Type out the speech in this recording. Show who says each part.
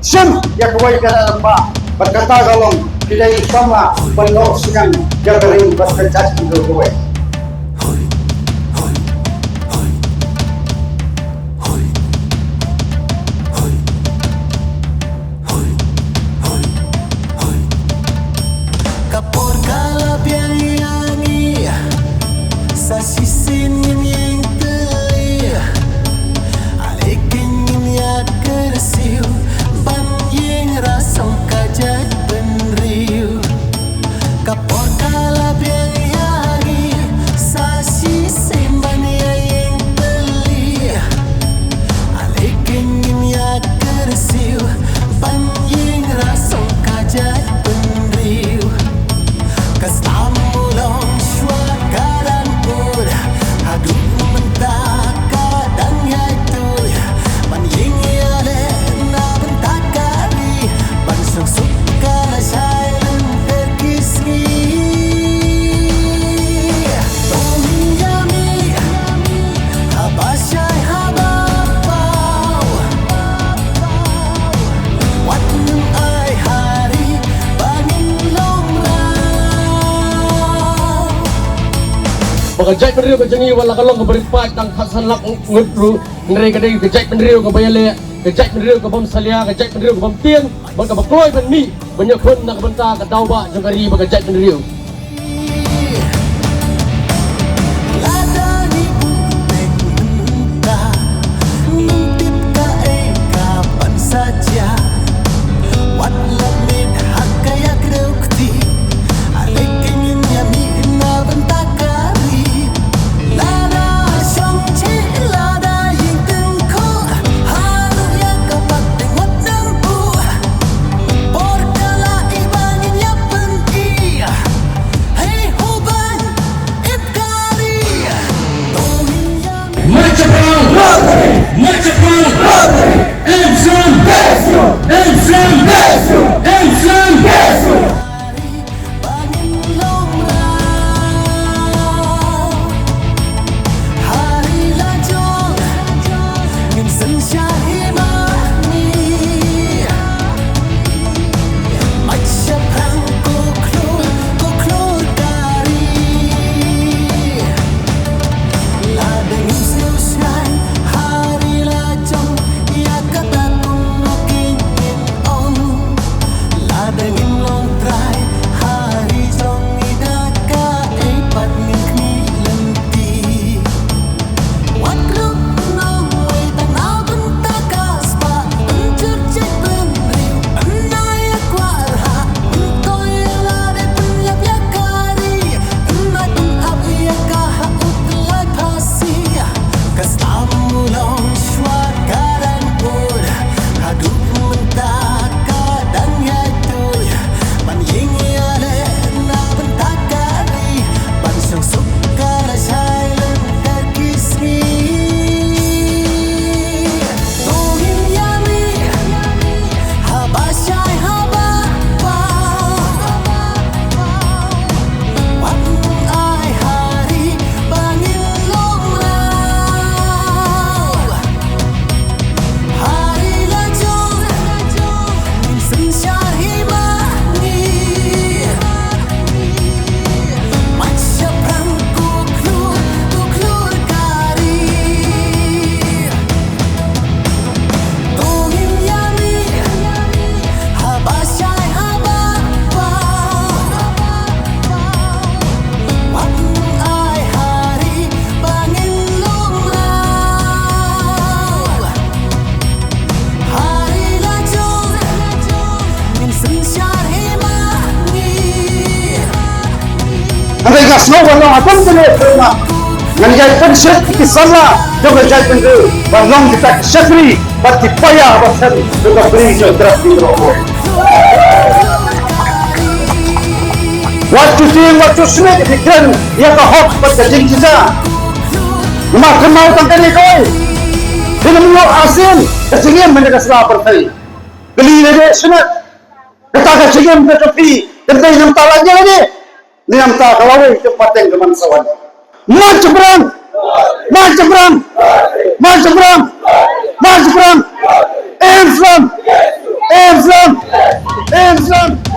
Speaker 1: Sem ya kawai kada ba berkata galong tidak sama penuh dengan jagarin berkecas itu kawai.
Speaker 2: Kapor kala biangi sa sisin yang teli alekin ya kersiu ban yang rasam kajat penriu. Kapor kala biangi sa sisin ban yang teli alekin ya kersiu ban yang rasam kajat penriu. Kastamulong syuakaran pur Haduk mentah kadang yaitu Ban yingyale na bentakari Ban sungsuk kala syailan terkisgi Tomin yami Habasyai habapau Watnum ay hari Bangin longrang
Speaker 3: Pagkajay penriyo kajangi wala kalong kabaripat ang kasanlak ngutru ngeri kadai kajay penriyo kabayale kajay penriyo kabam salya kajay penriyo kabam tiang bagkabakloy banmi banyakon nakabanta kadawba jangkari pagkajay penriyo.
Speaker 2: Ladani butek mentah Ngintip ka kapan saja Wat lamit hakayak reukti Alekin yami na bentakari Lada syongche lada yung tengko Haru ya kapat dengot nempu Porkala ibangin ya penki Hey huban itkari Tomin yami
Speaker 3: Marcha perang! Marcha perang! Islam! Islam! Islam!
Speaker 2: Bangin longrang Hari lajong Ngin sen syahimani Macha prang kuklur kari Ladeng siusyan Hari lajong Ia kata tungkin on Ladengin long try Hari jong idaka Epat ngikni lenti Wat grup nong way tanaw bentakas pa Pencur cek penriu Penayak warha Untoy lade penyap yakari Enay penap yakaha utlay pasi Kastamulong syuakaran pur Haduk mentah kadang yaitu Ban yingyale na bentakari Ban sungsuk kala syailan terkisgi Tohin yami Habasyai habapau Watnum ay hari Bangin longrau Hari lajong Min sen syahimani Macha prang kuklur kari Tohin yami Habasyai habapau Watnum ay hari Bangin longrau Hari lajong Min sen syahimani
Speaker 1: Ang gas no wala aton tele firma. Nangyay penset ikisala joga jay pendu balong kita syafri bati paya basan joga beri jo drafi ro. What you see what you smell dikan ya ka hok pat jing jiza. Makan mau tangkani koi. Dengan mo asin kasingin menjaga sela pertai. Beli lagi sunat. Kata kasingin berkafi dan nam talanya lagi. Niam ta kalawai tempat yang kemansawan. Maju perang! Maju perang! Maju perang! Maju perang! Islam! Islam